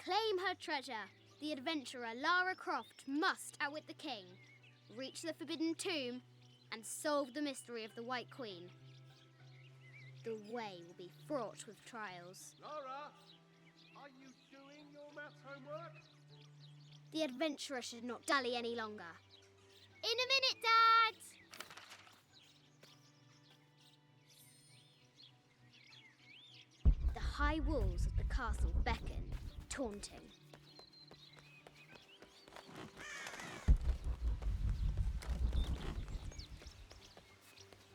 claim her treasure. The adventurer Lara Croft must outwit the king, reach the forbidden tomb, and solve the mystery of the White Queen. The way will be fraught with trials. Lara, are you doing your maths homework? The adventurer should not dally any longer. In a minute, Dad! The high walls of the castle beckon, taunting.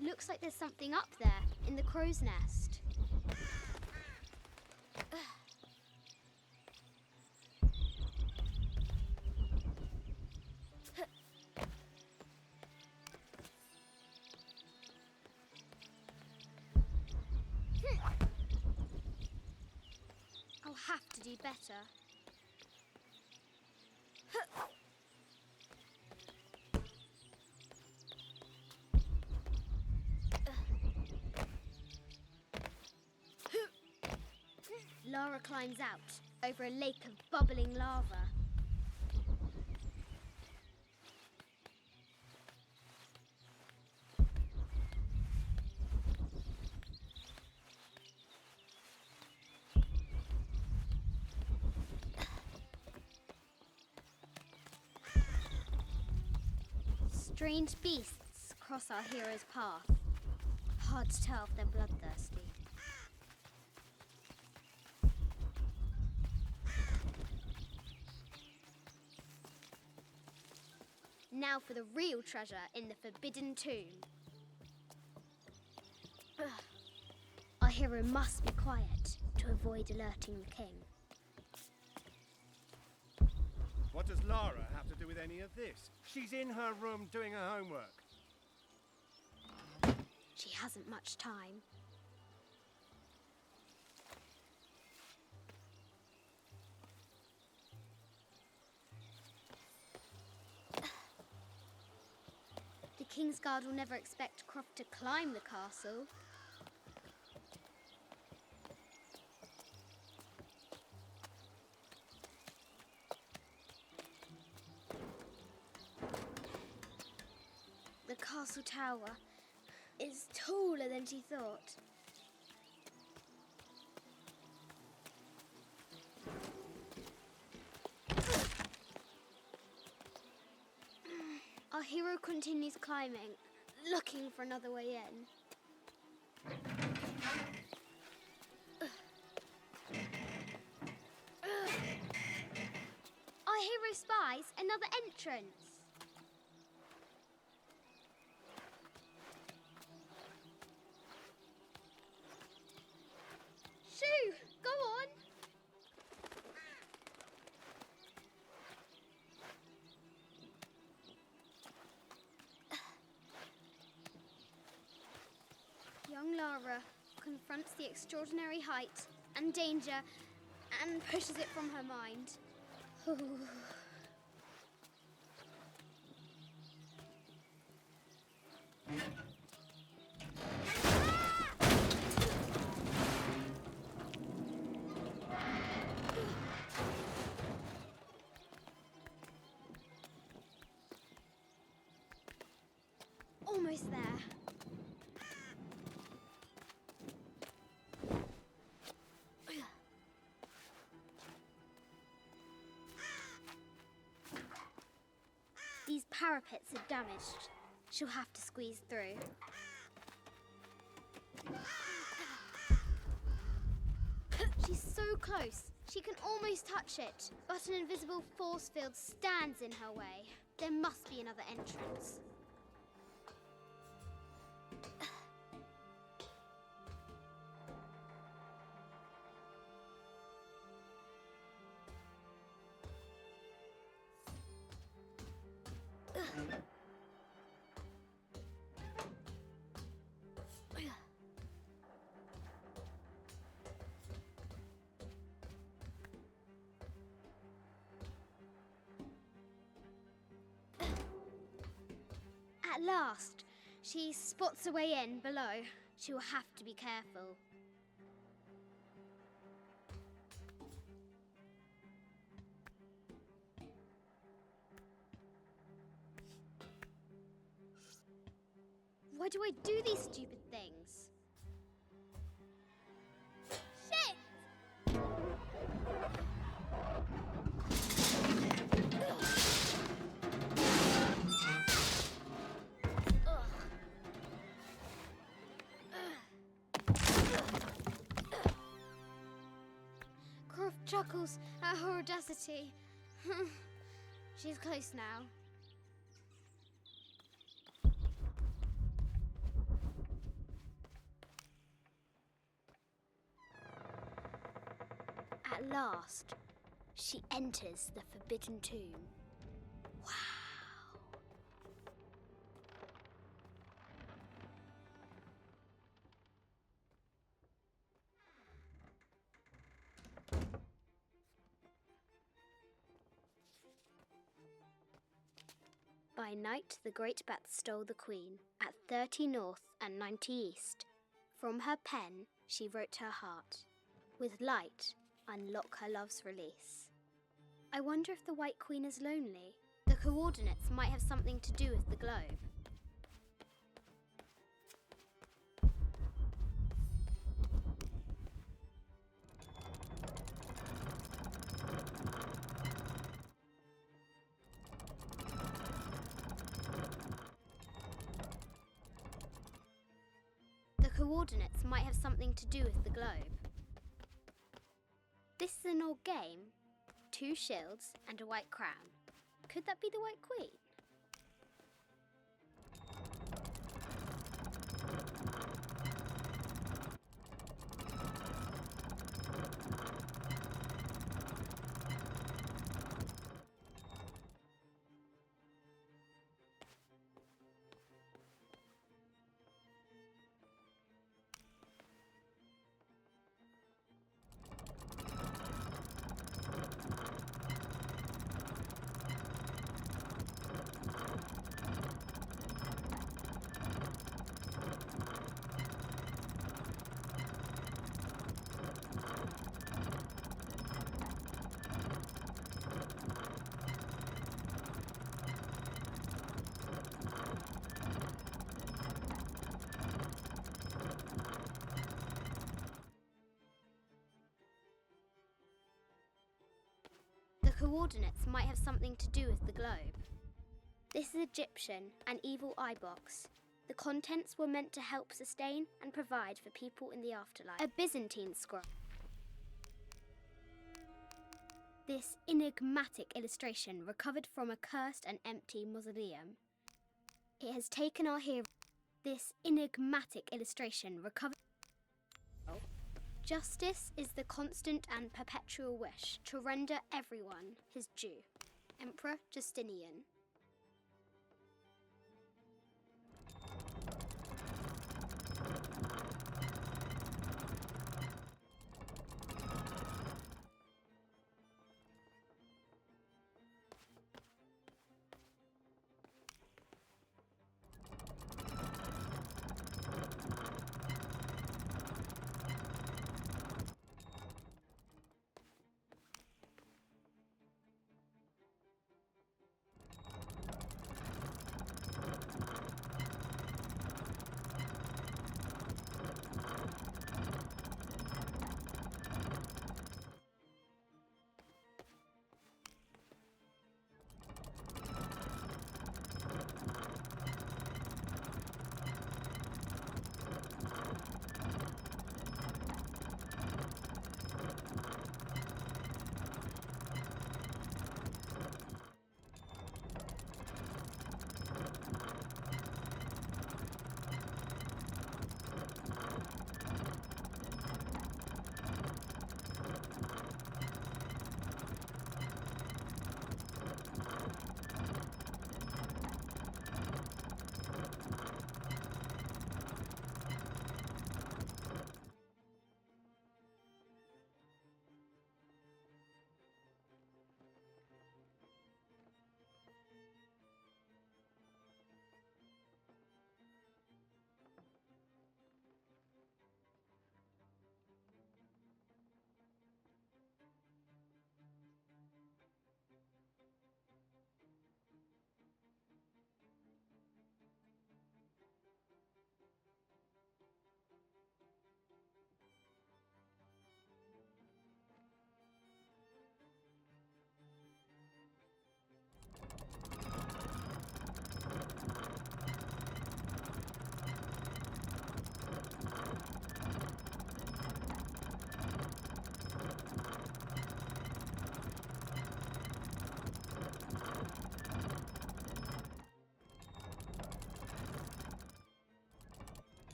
Looks like there's something up there in the crow's nest. I'll have to do better. Lara climbs out over a lake of bubbling lava. Strange beasts cross our hero's path. Hard to tell if they're bloodthirsty. Now for the real treasure in the forbidden tomb. Our hero must be quiet to avoid alerting the king. What does Lara have to do with any of this? She's in her room doing her homework. She hasn't much time. The King's Guard will never expect Croft to climb the castle. The castle tower is taller than she thought. Our hero continues climbing, looking for another way in. Our hero spies another entrance. Shoo! Go on! Young Lara confronts the extraordinary height and danger and pushes it from her mind. Almost there. These parapets are damaged. She'll have to squeeze through. She's so close. She can almost touch it, but an invisible force field stands in her way. There must be another entrance. At last, she spots a way in below. She will have to be careful. Why do I do these stupid things? Shit! Croft chuckles at her audacity. She's close now. At last, she enters the Forbidden Tomb. Wow! By night, the great bat stole the queen at 30 north and 90 east. From her pen, she wrote her heart. With light, unlock her love's release. I wonder if the White Queen is lonely. The coordinates might have something to do with the globe. The coordinates might have something to do with the globe. This is an old game. 2 shields and a white crown. Could that be the White Queen? The coordinates might have something to do with the globe. This is Egyptian, an evil eye box. The contents were meant to help sustain and provide for people in the afterlife. A Byzantine scroll. This enigmatic illustration recovered from a cursed and empty mausoleum. It has taken our hero. This enigmatic illustration recovered. Justice is the constant and perpetual wish to render everyone his due. Emperor Justinian.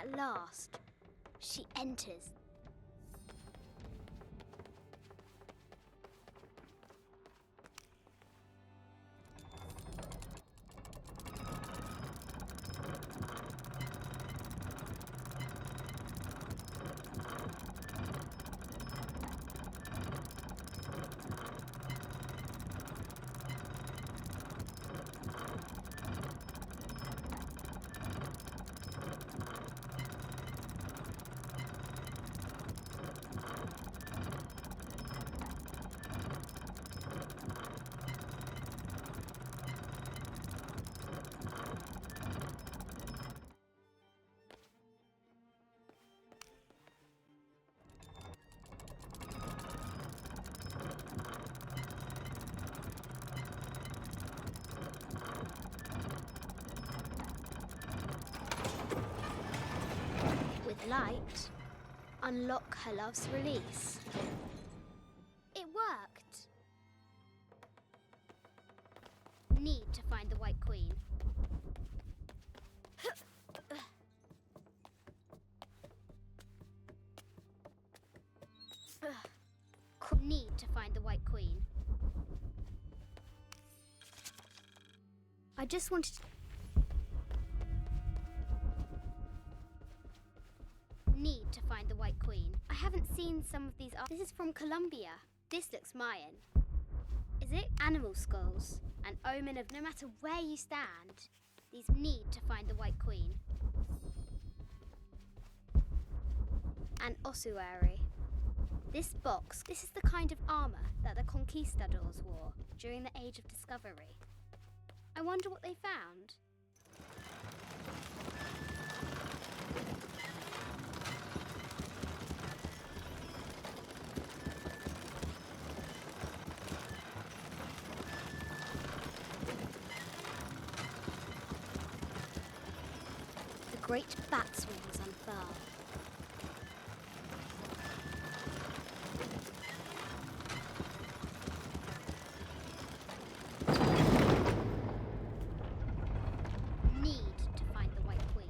At last, she enters. Light, unlock her love's release. It worked. Need to find the White Queen. Need to find the White Queen. I just wanted to... Need to find the White Queen. I haven't seen some of these. This is from Colombia. This looks Mayan. Is it? Animal skulls. An omen of no matter where you stand, these need to find the White Queen. An ossuary. This box, this is the kind of armour that the conquistadors wore during the Age of Discovery. I wonder what they found. Great bat's wings unfurl. Need to find the White Queen.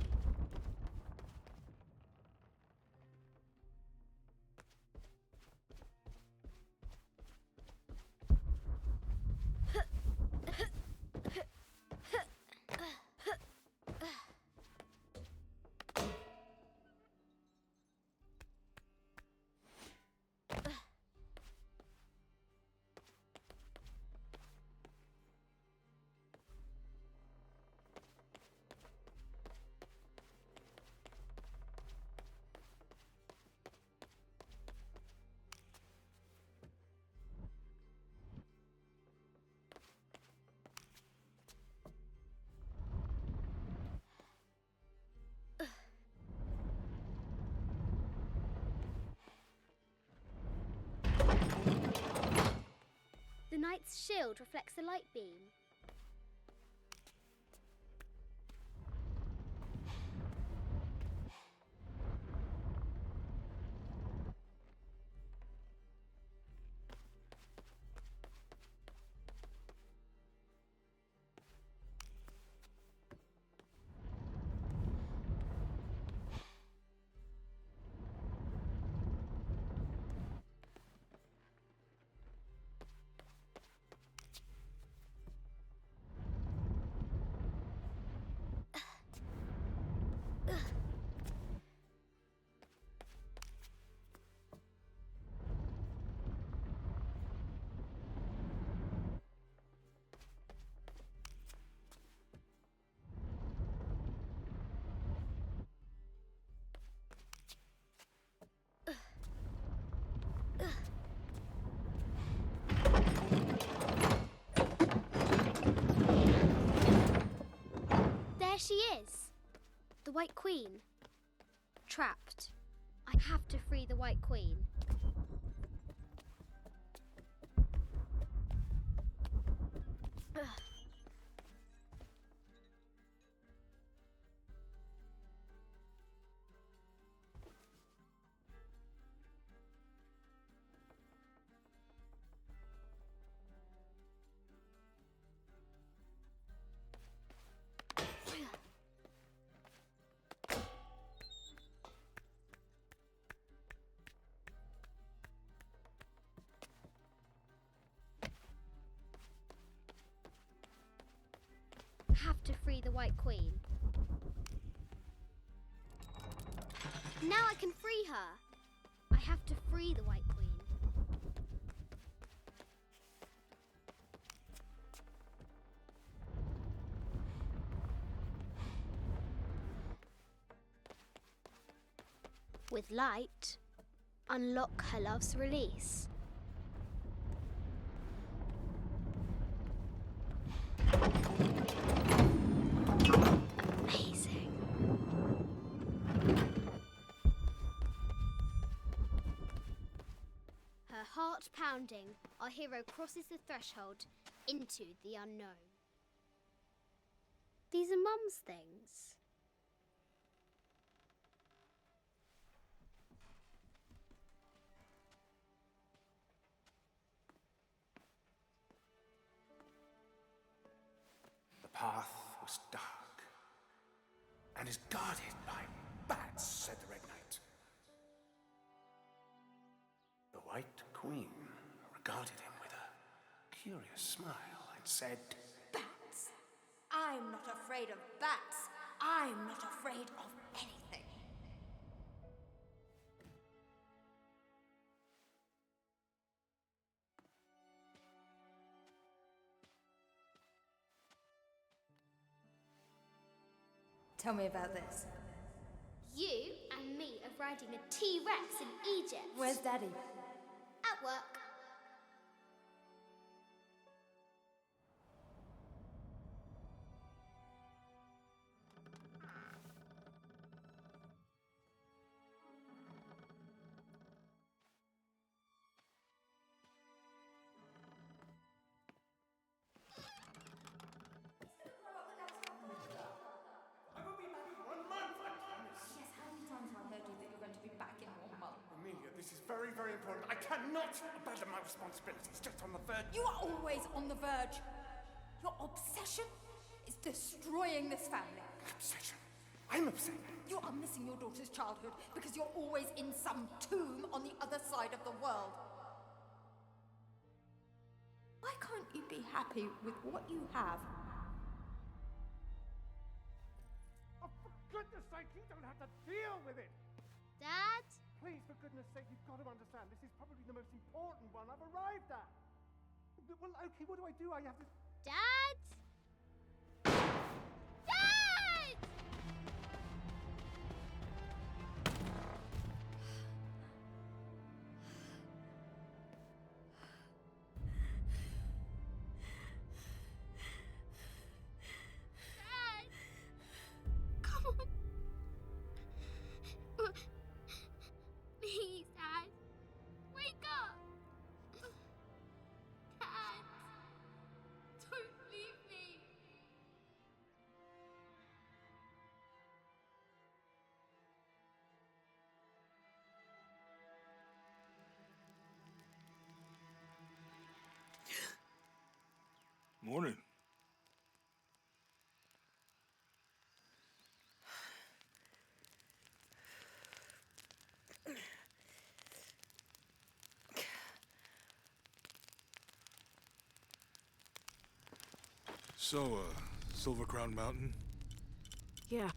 The knight's shield reflects the light beam. She is. The White Queen. Trapped. I have to free the White Queen. Ugh. have to free the White Queen. Now I can free her. I have to free the White Queen. With light, unlock her love's release. Amazing. Her heart pounding, our hero crosses the threshold into the unknown. These are Mum's things. The path was dark and is guarded by bats, said the Red Knight. The White Queen regarded him with a curious smile and said, Bats? I'm not afraid of bats. I'm not afraid of anything. Tell me about this. You and me are riding a T-Rex in Egypt. Where's Daddy? At work. I will be back in 1 month, I promise. Yes, how many times have I heard you that you're going to be back in 1 month? Amelia, this is very, very important. I cannot abandon my responsibilities just on the verge. You are always on the verge. Your obsession is destroying this family. Obsession. I'm upset. You are missing your daughter's childhood because you're always in some tomb on the other side of the world. Why can't you be happy with what you have? Oh, for goodness sake, you don't have to deal with it. Dad? Please, for goodness sake, you've got to understand, this is probably the most important one I've arrived at. Well, okay, what do I do? I have to... Dad? Dad! Dad! Come on. Please, Dad. Wake up. Dad. Don't leave me. Morning. So, Silver Crown Mountain? Yeah.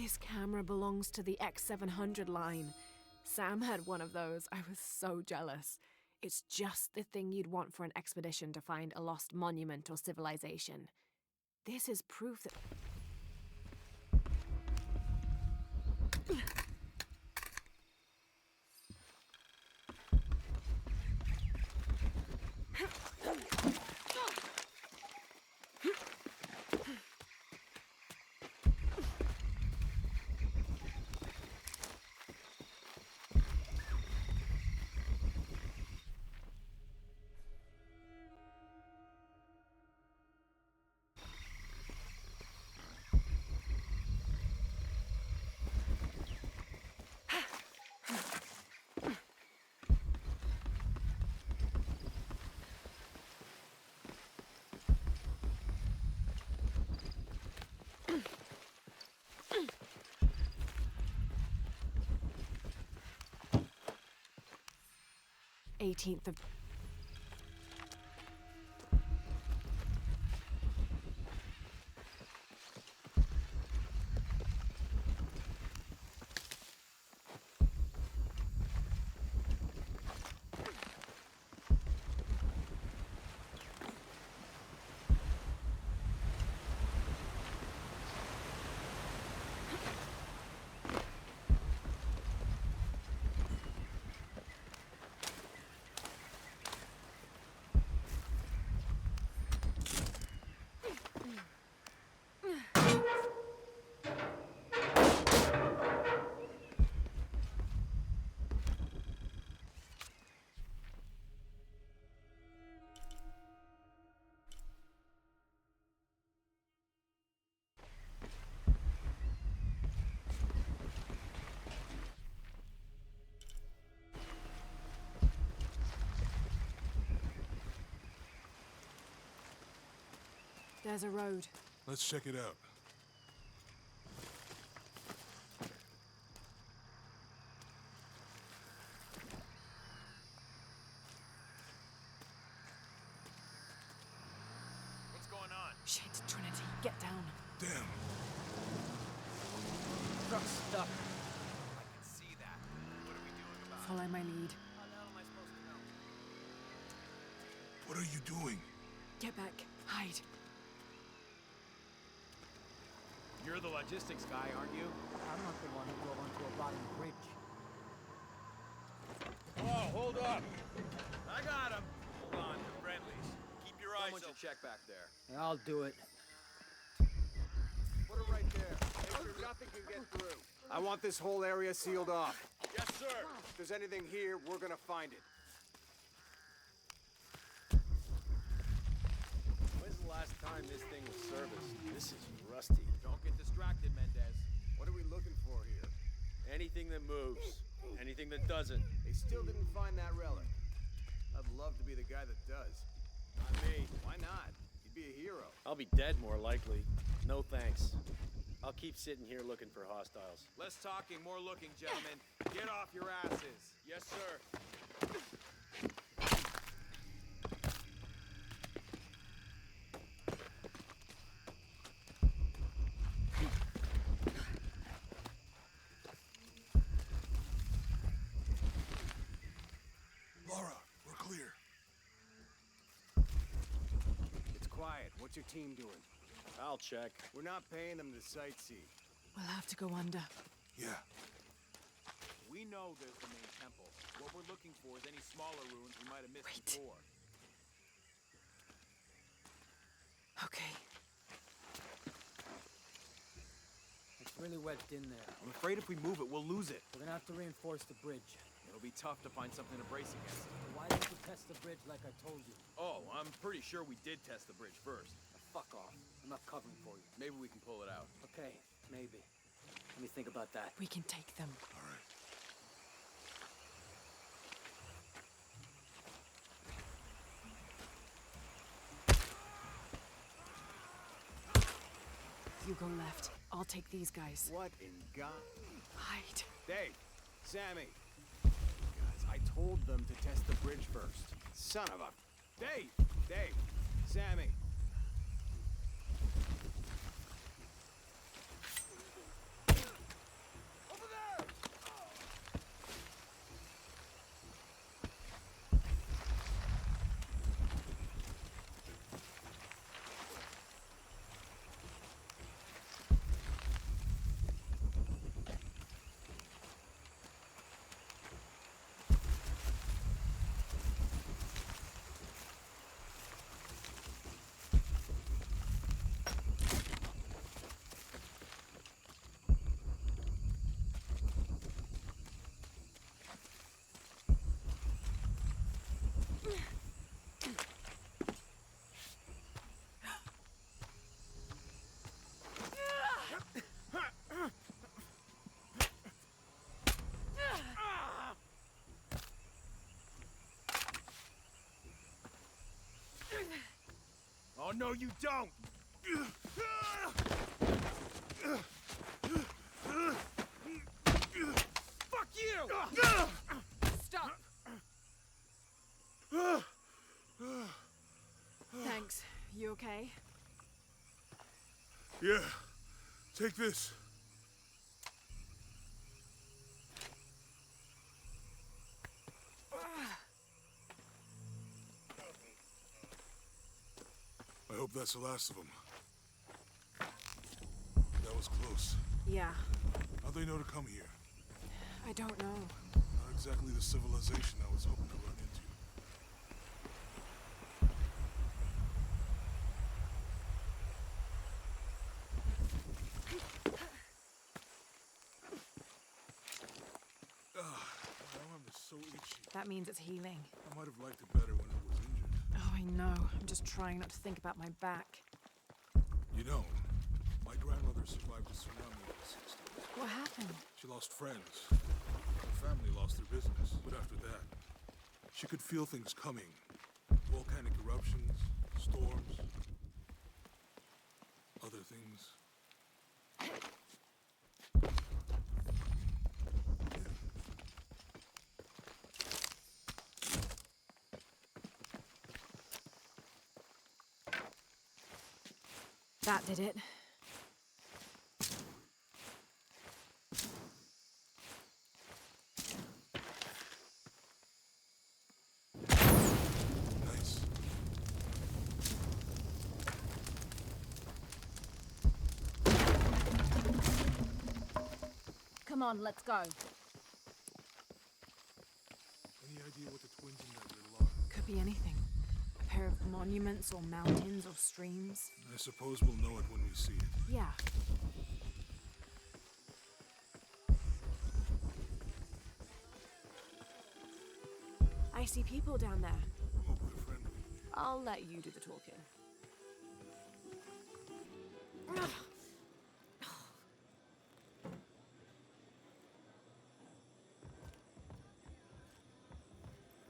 This camera belongs to the X700 line. Sam had one of those. I was so jealous. It's just the thing you'd want for an expedition to find a lost monument or civilization. This is proof that... Eighteenth of... There's a road. Let's check it out. What's going on? Shit, Trinity, get down. Damn. Truck's stuck. I can see that. What are we doing about it? Follow my lead. How the hell am I supposed to know? What are you doing? Get back. Hide. You're the logistics guy, aren't you? I'm not the one who drove onto a rotting bridge. Oh, hold up! I got him! Hold on, they're friendlies. Keep your eyes open. Check back there. Yeah, I'll do it. Put it right there. Make sure nothing can get through. I want this whole area sealed off. Yes, sir! If there's anything here, we're gonna find it. When's the last time this thing was serviced? This is rusty. Don't get distracted, Mendez. What are we looking for here? Anything that moves. Anything that doesn't. They still didn't find that relic. I'd love to be the guy that does. Not me. Why not? You'd be a hero. I'll be dead more likely. No thanks. I'll keep sitting here looking for hostiles. Less talking, more looking, gentlemen. Get off your asses. Yes, sir. Laura, we're clear. It's quiet. What's your team doing? I'll check. We're not paying them to sightsee. We'll have to go under. Yeah. We know there's the main temple. What we're looking for is any smaller ruins we might have missed Wait. before. Okay. It's really wedged in there. I'm afraid if we move it, we'll lose it. We're gonna have to reinforce the bridge. It'll be tough to find something to brace against. Why didn't you test the bridge like I told you? Oh, I'm pretty sure we did test the bridge first. Fuck off. I'm not covering for you. Maybe we can pull it out. Okay, maybe. Let me think about that. We can take them. All right. You go left. I'll take these guys. What in God? Hide. Dave, Sammy. Guys, I told them to test the bridge first. Son of a... Dave, Sammy. Oh, no, you don't! Fuck you! Stop! Thanks. You okay? Yeah. Take this. I hope that's the last of them. That was close. Yeah, How'd they know to come here? I don't know. Not exactly the civilization I was hoping to run into. My arm is so itchy. That means it's healing. I might have liked it better when it was injured. Oh, I know. I'm just trying not to think about my back. You know, my grandmother survived a tsunami in the 60s. What happened? She lost friends. Her family lost their business. But after that, she could feel things coming. Volcanic eruptions, storms, other things. That did it. Nice. Come on, let's go. Any idea what the twins in that riddle are? Could be anything. A pair of monuments or mountains or streams. I suppose we'll know it when we see it. Yeah. I see people down there. Hope they're friendly. I'll let you do the talking.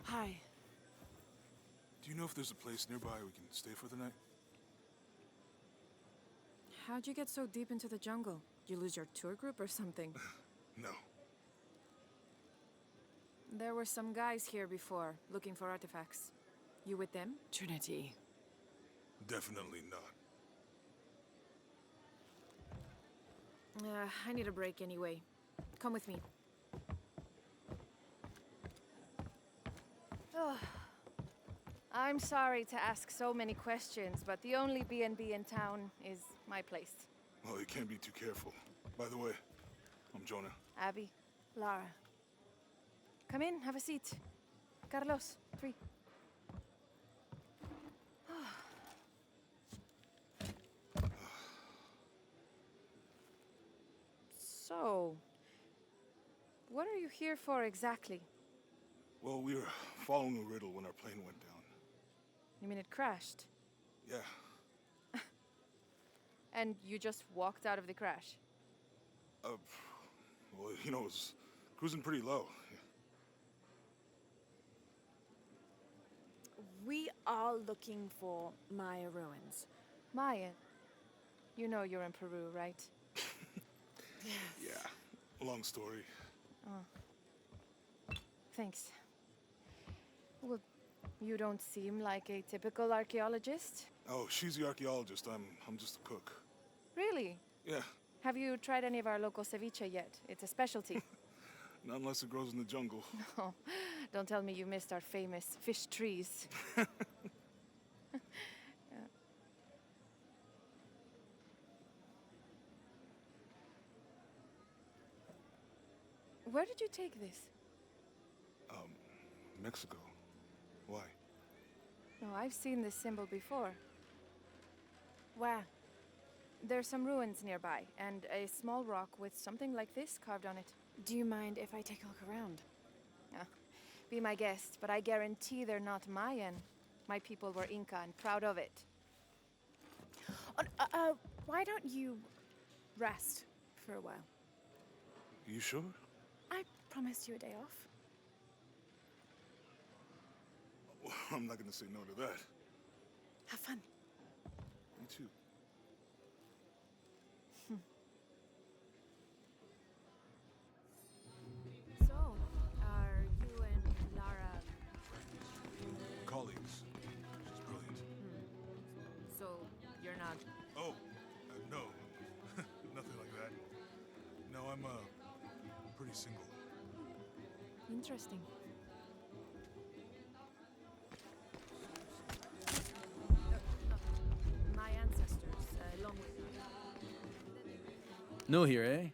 Hi. Do you know if there's a place nearby we can stay for the night? How'd you get so deep into the jungle? You lose your tour group or something? No. There were some guys here before, looking for artifacts. You with them? Trinity. Definitely not. I need a break anyway. Come with me. Oh, I'm sorry to ask so many questions, but the only B&B in town is my place. Well, you can't be too careful. By the way, I'm Jonah. Abby, Lara. Come in, have a seat. Carlos, 3. So, what are you here for exactly? Well, we were following a riddle when our plane went down. You mean it crashed? Yeah. And you just walked out of the crash? Well, you know, it was cruising pretty low. We are looking for Maya ruins. Maya, you know you're in Peru, right? Yeah. Long story. Thanks. Well, you don't seem like a typical archaeologist. Oh, she's the archaeologist. I'm just a cook. Really? Yeah. Have you tried any of our local ceviche yet? It's a specialty. Not unless it grows in the jungle. Oh, don't tell me you missed our famous fish trees. Where did you take this? Mexico. Why? No, I've seen this symbol before. Where? There's some ruins nearby, and a small rock with something like this carved on it. Do you mind if I take a look around? Be my guest, but I guarantee they're not Mayan. My people were Inca and proud of it. Why don't you rest for a while? You sure? I promised you a day off. Well, I'm not gonna say no to that. Have fun. too. So, are you and Lara... Colleagues. She's brilliant. So, you're not... Oh, no. Nothing like that. No, I'm pretty single. Interesting. My ancestors, along with you. New here, eh?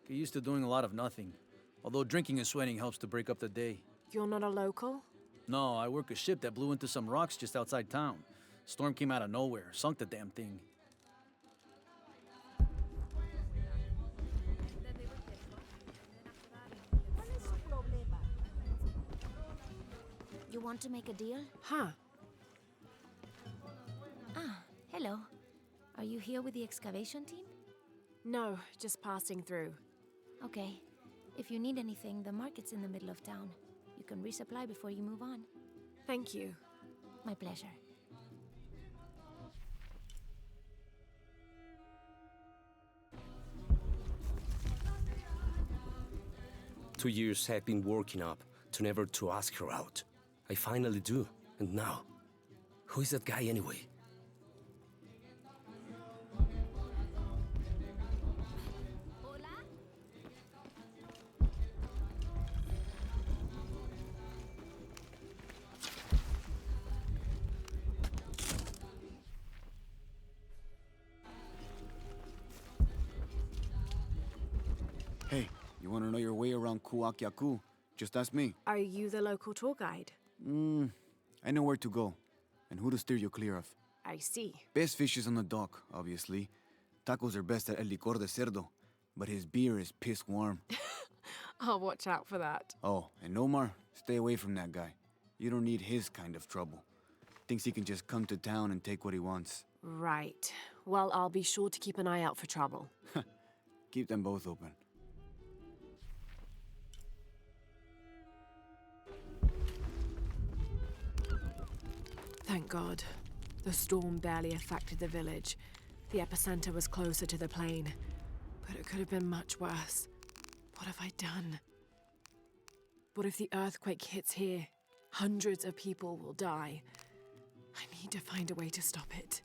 Get used to doing a lot of nothing. Although drinking and sweating helps to break up the day. You're not a local? No, I work a ship that blew into some rocks just outside town. Storm came out of nowhere, sunk the damn thing. You want to make a deal? Huh. Ah, hello. Are you here with the excavation team? No, just passing through. Okay. If you need anything, the market's in the middle of town. You can resupply before you move on. Thank you. My pleasure. 2 years I've been working up to never to ask her out. I finally do, and now, who is that guy anyway? Hey, you want to know your way around Kuakyaku? Just ask me. Are you the local tour guide? I know where to go, and who to steer you clear of. I see. Best fish is on the dock, obviously. Tacos are best at El Licor de Cerdo, but his beer is piss warm. I'll watch out for that. Oh, and Omar, stay away from that guy. You don't need his kind of trouble. Thinks he can just come to town and take what he wants. Right. Well, I'll be sure to keep an eye out for trouble. Keep them both open. Thank God. The storm barely affected the village. The epicenter was closer to the plain. But it could have been much worse. What have I done? What if the earthquake hits here? Hundreds of people will die. I need to find a way to stop it.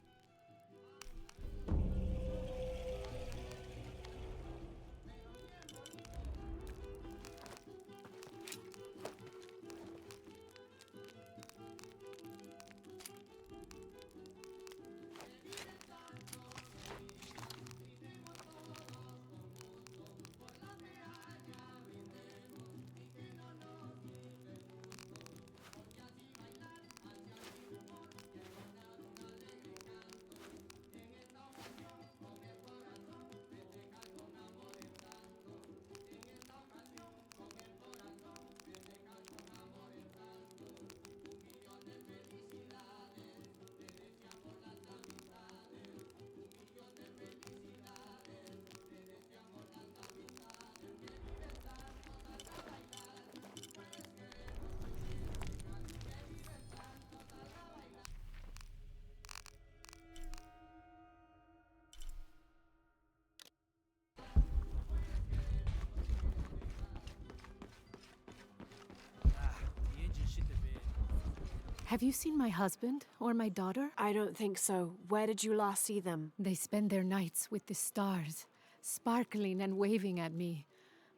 Have you seen my husband or my daughter? I don't think so. Where did you last see them? They spend their nights with the stars, sparkling and waving at me.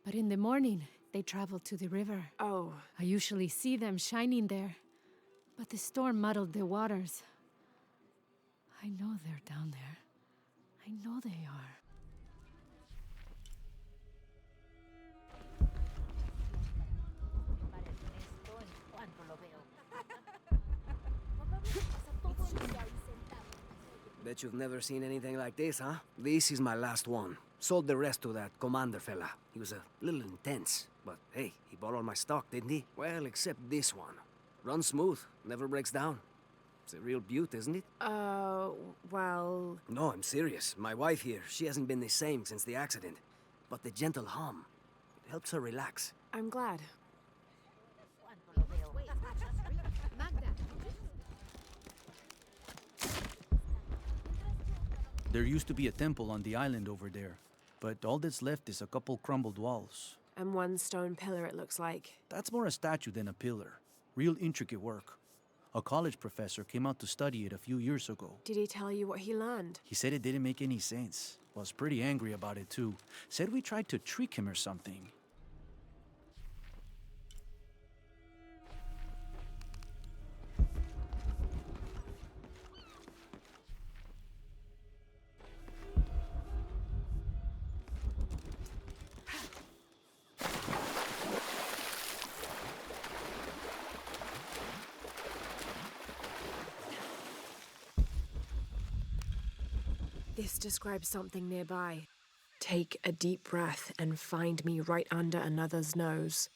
But in the morning, they travel to the river. Oh. I usually see them shining there. But the storm muddled the waters. I know they're down there. I know they are. Bet you've never seen anything like this, huh? This is my last one. Sold the rest to that commander fella. He was a little intense, but hey, he bought all my stock, didn't he? Well, except this one. Runs smooth, never breaks down. It's a real beaut, isn't it? Well... No, I'm serious. My wife here, she hasn't been the same since the accident. But the gentle hum, it helps her relax. I'm glad. There used to be a temple on the island over there, but all that's left is a couple crumbled walls. And one stone pillar, it looks like. That's more a statue than a pillar. Real intricate work. A college professor came out to study it a few years ago. Did he tell you what he learned? He said it didn't make any sense. Was pretty angry about it too. Said we tried to trick him or something. This describes something nearby. Take a deep breath and find me right under another's nose.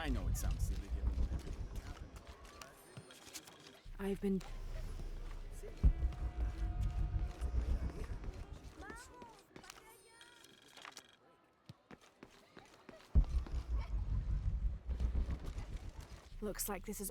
I know it sounds silly given everything that's happened. I've been... Looks like this is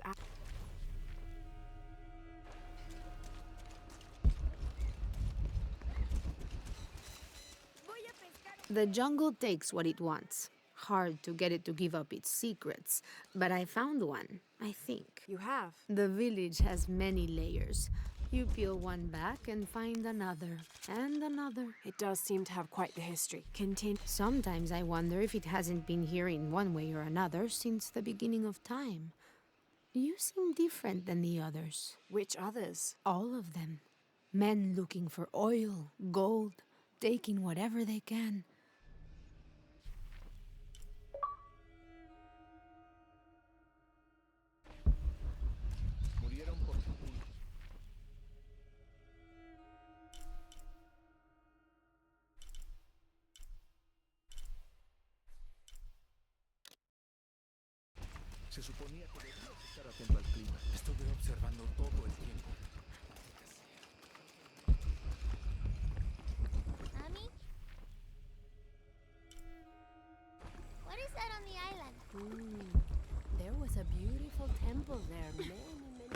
The jungle takes what it wants. Hard to get it to give up its secrets, but I found one, I think. You have? The village has many layers. You peel one back and find another, and another. It does seem to have quite the history. Sometimes I wonder if it hasn't been here in one way or another since the beginning of time. You seem different than the others. Which others? All of them. Men looking for oil, gold, taking whatever they can. Se suponía que debías estar atento al clima. Estuve observando todo el tiempo. Mommy? What is that on the island? There was a beautiful temple there many years ago.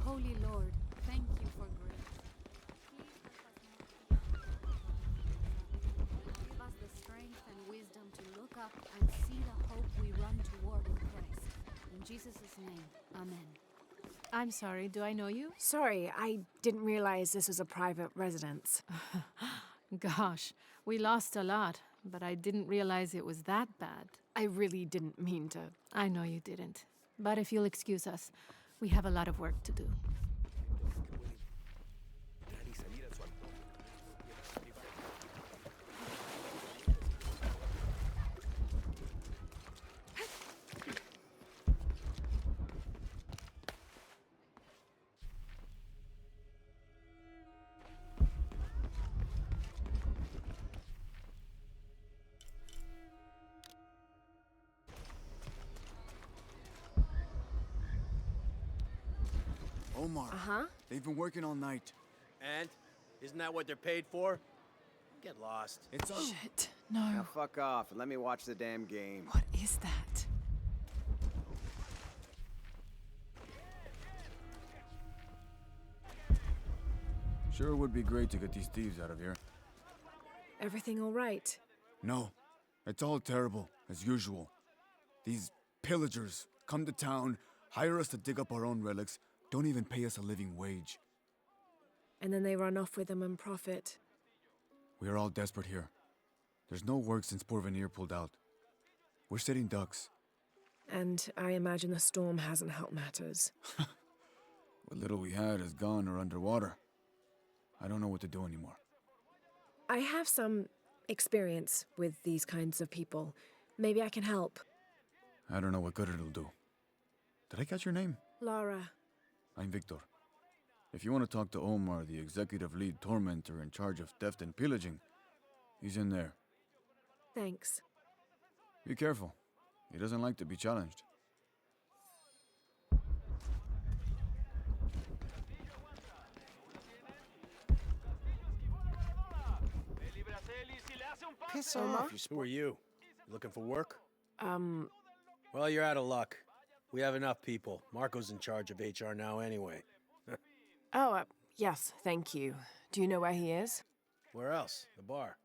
Holy Lord, thank you for grace. Give us the strength and wisdom to look up and see the hope we run toward in Christ. In Jesus' name, amen. I'm sorry, do I know you? Sorry, I didn't realize this was a private residence. Gosh, we lost a lot, but I didn't realize it was that bad. I really didn't mean to. I know you didn't. But if you'll excuse us, we have a lot of work to do. Omar. Uh-huh. They've been working all night. And? Isn't that what they're paid for? Get lost. It's on. Shit, no. Now fuck off and let me watch the damn game. What is that? Sure would be great to get these thieves out of here. Everything all right? No, it's all terrible, as usual. These pillagers come to town, hire us to dig up our own relics, don't even pay us a living wage. And then they run off with them and profit. We are all desperate here. There's no work since Porvenir pulled out. We're sitting ducks. And I imagine the storm hasn't helped matters. What little we had is gone or underwater. I don't know what to do anymore. I have some experience with these kinds of people. Maybe I can help. I don't know what good it'll do. Did I catch your name? Lara. I'm Victor. If you want to talk to Omar, the executive lead tormentor in charge of theft and pillaging, he's in there. Thanks. Be careful. He doesn't like to be challenged. Piss off. Who are you? Looking for work? Well, you're out of luck. We have enough people. Marco's in charge of HR now anyway. Yes, thank you. Do you know where he is? Where else? The bar.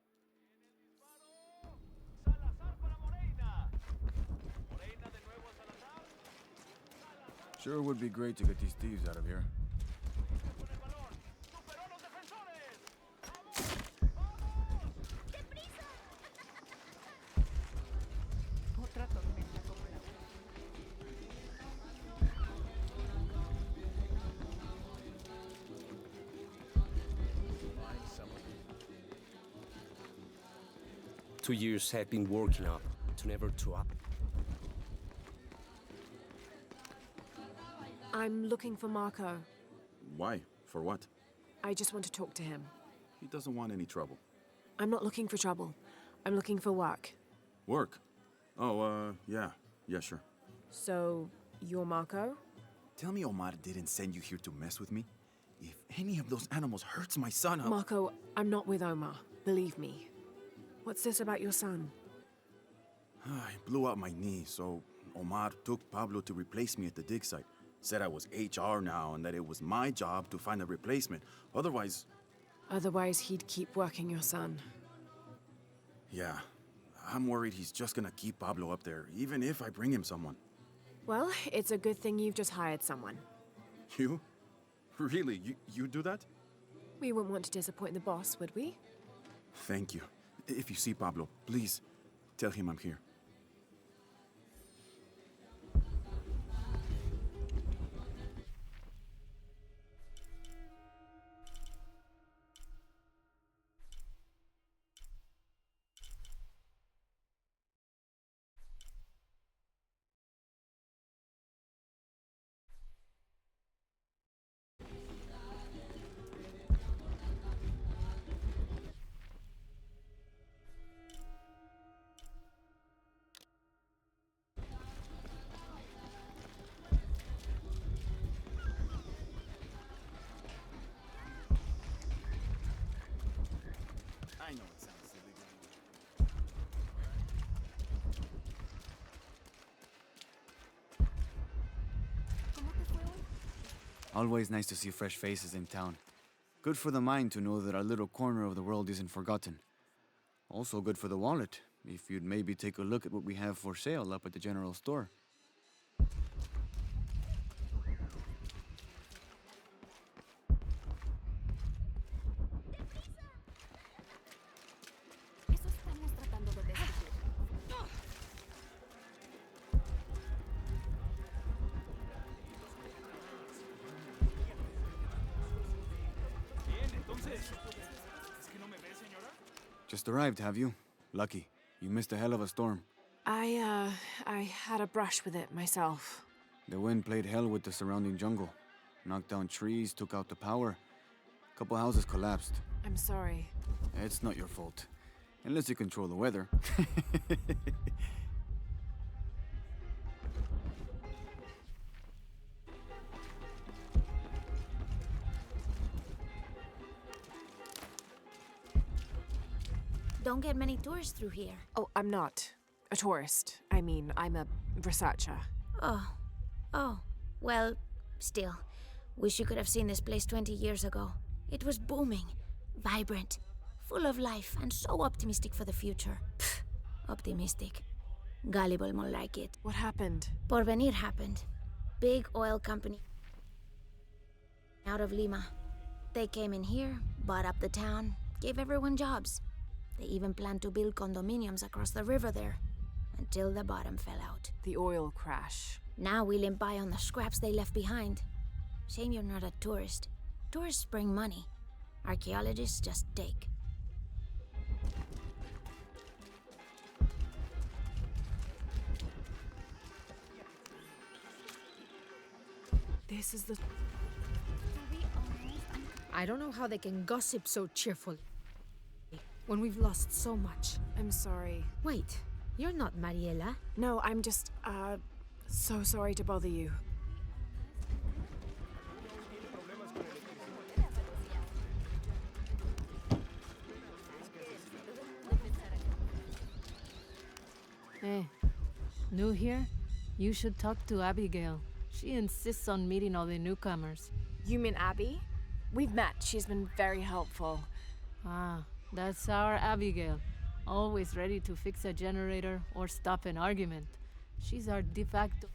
Sure would be great to get these thieves out of here. Two years had been working up to never to up. I'm looking for Marco. Why? For what? I just want to talk to him. He doesn't want any trouble. I'm not looking for trouble. I'm looking for work. Work? Oh, yeah. Yeah, sure. So, you're Marco? Tell me Omar didn't send you here to mess with me? If any of those animals hurts my son, I'll... Marco, I'm not with Omar. Believe me. What's this about your son? I blew out my knee, so Omar took Pablo to replace me at the dig site. Said I was HR now and that it was my job to find a replacement. Otherwise... Otherwise, he'd keep working your son. Yeah. I'm worried he's just gonna keep Pablo up there, even if I bring him someone. Well, it's a good thing you've just hired someone. You? Really? You do that? We wouldn't want to disappoint the boss, would we? Thank you. If you see Pablo, please tell him I'm here. I know it sounds silly. Always nice to see fresh faces in town. Good for the mind to know that our little corner of the world isn't forgotten. Also good for the wallet, if you'd maybe take a look at what we have for sale up at the general store. Just arrived, have you? Lucky. You missed a hell of a storm. I had a brush with it myself. The wind played hell with the surrounding jungle. Knocked down trees, took out the power. A couple houses collapsed. I'm sorry. It's not your fault. Unless you control the weather. Don't get many tourists through here. Oh, I'm not a tourist. I mean, I'm a researcher. Oh. Well, still. Wish you could have seen this place 20 years ago. It was booming, vibrant, full of life, and so optimistic for the future. Pfft, optimistic. Gullible more like it. What happened? Porvenir happened. Big oil company out of Lima. They came in here, bought up the town, gave everyone jobs. They even planned to build condominiums across the river there, until the bottom fell out. The oil crash. Now we limp by on the scraps they left behind. Shame you're not a tourist. Tourists bring money. Archaeologists just take. This is the... I don't know how they can gossip so cheerfully when we've lost so much. I'm sorry. Wait, you're not Mariela. No, I'm just, so sorry to bother you. Hey, new here? You should talk to Abigail. She insists on meeting all the newcomers. You mean Abby? We've met. She's been very helpful. Ah, that's our Abigail. Always ready to fix a generator or stop an argument. She's our de facto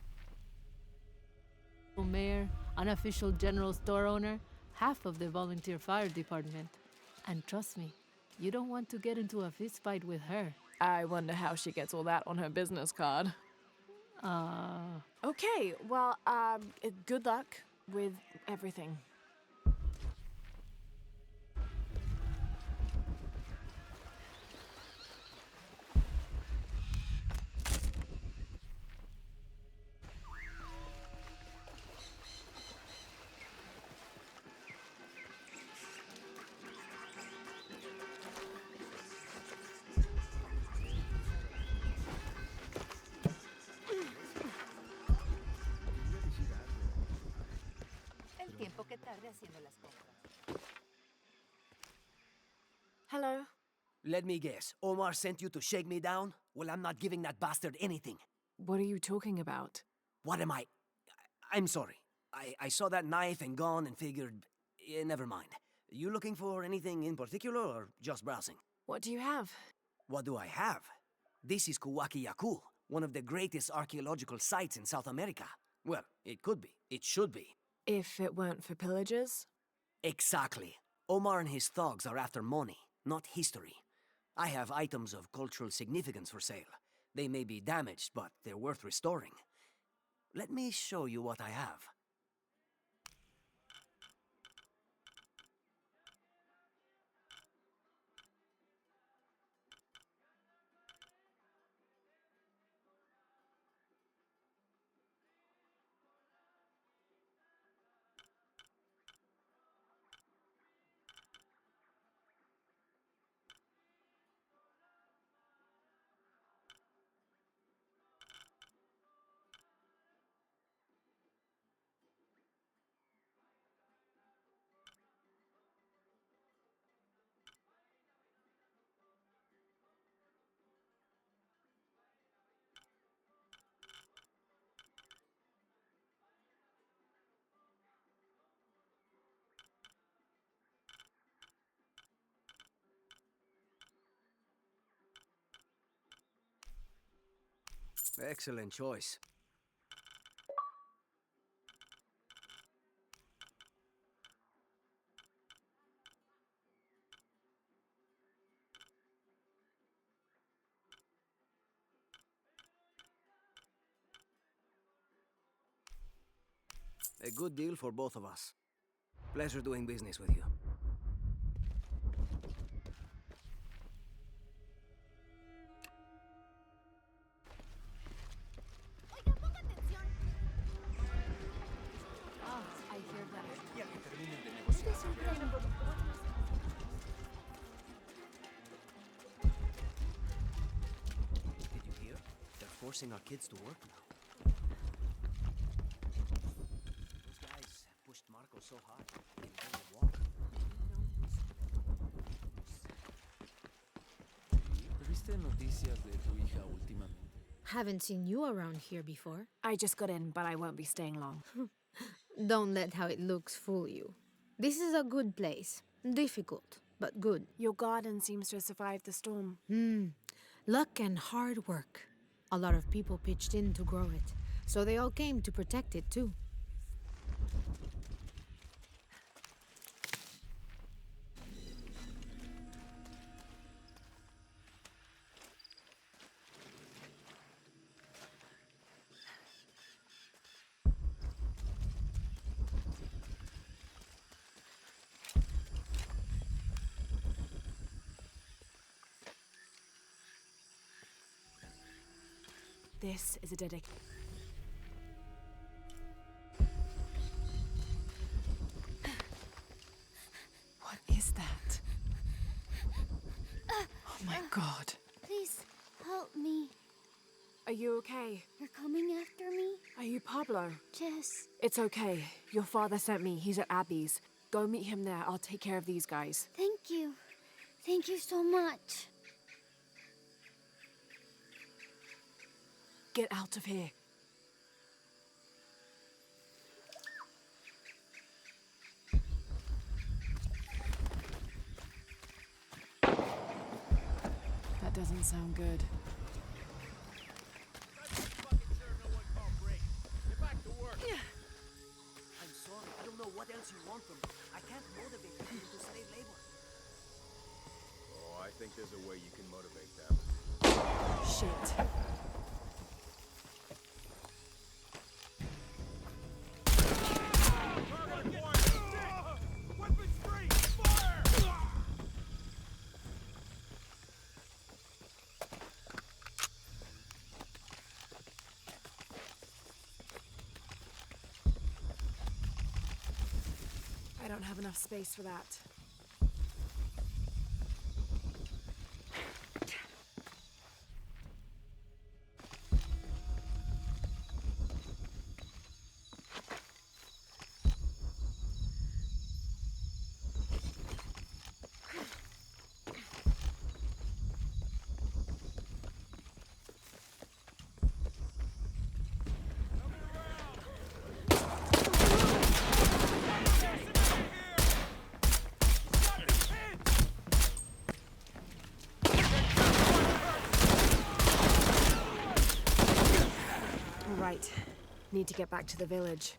mayor, unofficial general store owner, half of the volunteer fire department. And trust me, you don't want to get into a fist fight with her. I wonder how she gets all that on her business card. Okay, well, good luck with everything. Hello? Let me guess. Omar sent you to shake me down? Well, I'm not giving that bastard anything. What are you talking about? What am I? I'm sorry. I saw that knife and gun and figured... never mind. You looking for anything in particular or just browsing? What do you have? What do I have? This is Kuwaki-Yaku, one of the greatest archaeological sites in South America. Well, it could be. It should be. If it weren't for pillagers? Exactly. Omar and his thugs are after money, not history. I have items of cultural significance for sale. They may be damaged, but they're worth restoring. Let me show you what I have. Excellent choice. A good deal for both of us. Pleasure doing business with you. Did you hear? They're forcing our kids to work now. Those guys pushed Marco so hard, he can barely walk. ¿Viste noticias de tu hija últimamente? Haven't seen you around here before. I just got in, but I won't be staying long. Don't let how it looks fool you. This is a good place. Difficult, but good. Your garden seems to have survived the storm. Luck and hard work. A lot of people pitched in to grow it, so they all came to protect it too. This is a dedication. What is that? Oh my god. Please help me. Are you okay? You're coming after me? Are you Pablo? Jess. It's okay. Your father sent me. He's at Abby's. Go meet him there. I'll take care of these guys. Thank you. Thank you so much. Get out of here. That doesn't sound good. I'm sorry, I don't know what else you want from me. I can't motivate them into slave labor. Oh, I think there's a way you can motivate them. Shit. I don't have enough space for that. Right. Need to get back to the village.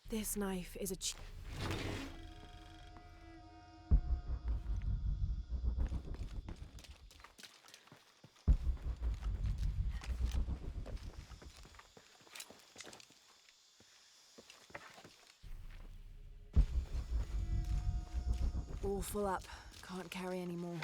This knife is a all full up. Can't carry any more.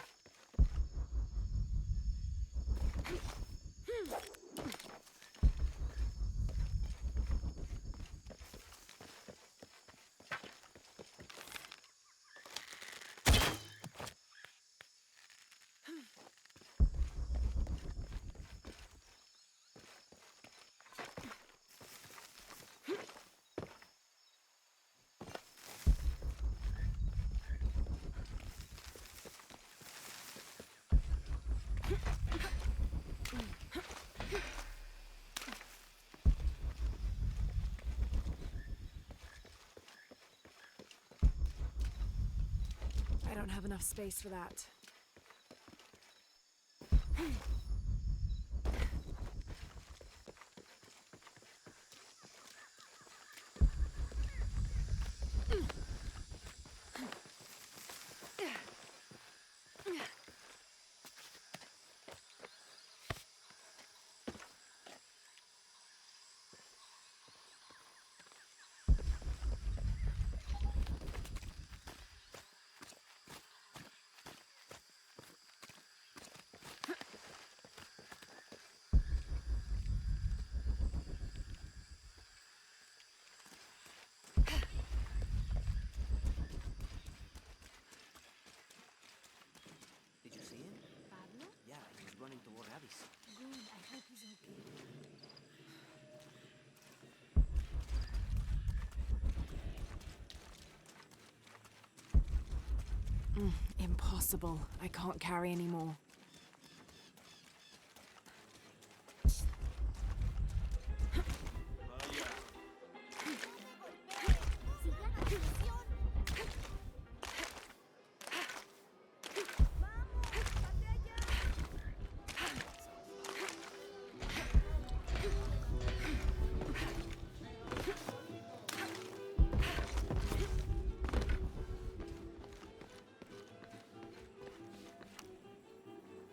I don't have enough space for that. hope he's okay. Impossible. I can't carry anymore.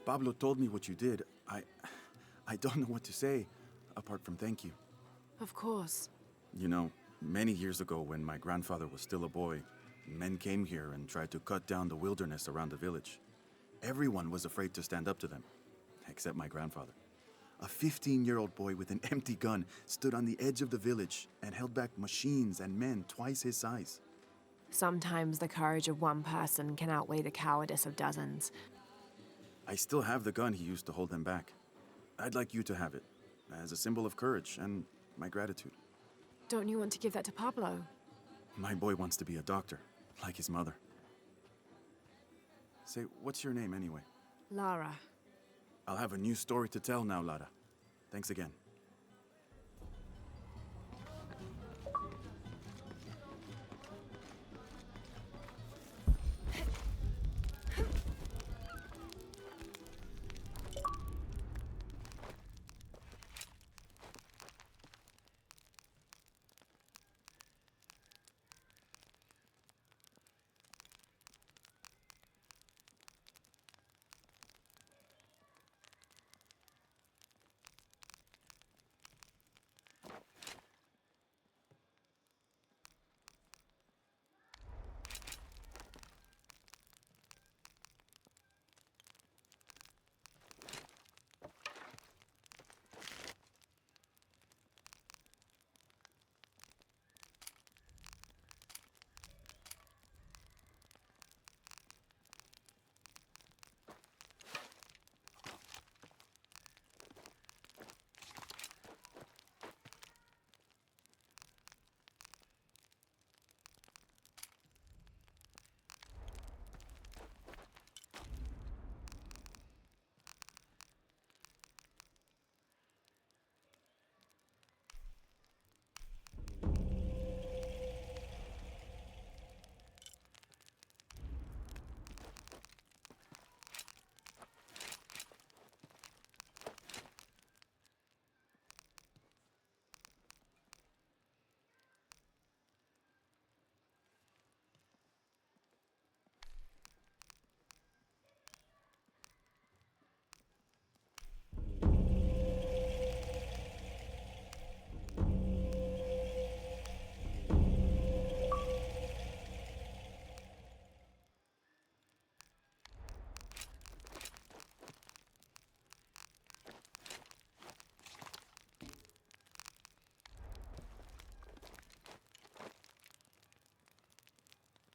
Pablo told me what you did. I don't know what to say, apart from thank you. Of course. You know, many years ago when my grandfather was still a boy, men came here and tried to cut down the wilderness around the village. Everyone was afraid to stand up to them, except my grandfather. A 15-year-old boy with an empty gun stood on the edge of the village and held back machines and men twice his size. Sometimes the courage of one person can outweigh the cowardice of dozens. I still have the gun he used to hold them back. I'd like you to have it, as a symbol of courage and my gratitude. Don't you want to give that to Pablo? My boy wants to be a doctor, like his mother. Say, what's your name anyway? Lara. I'll have a new story to tell now, Lara. Thanks again.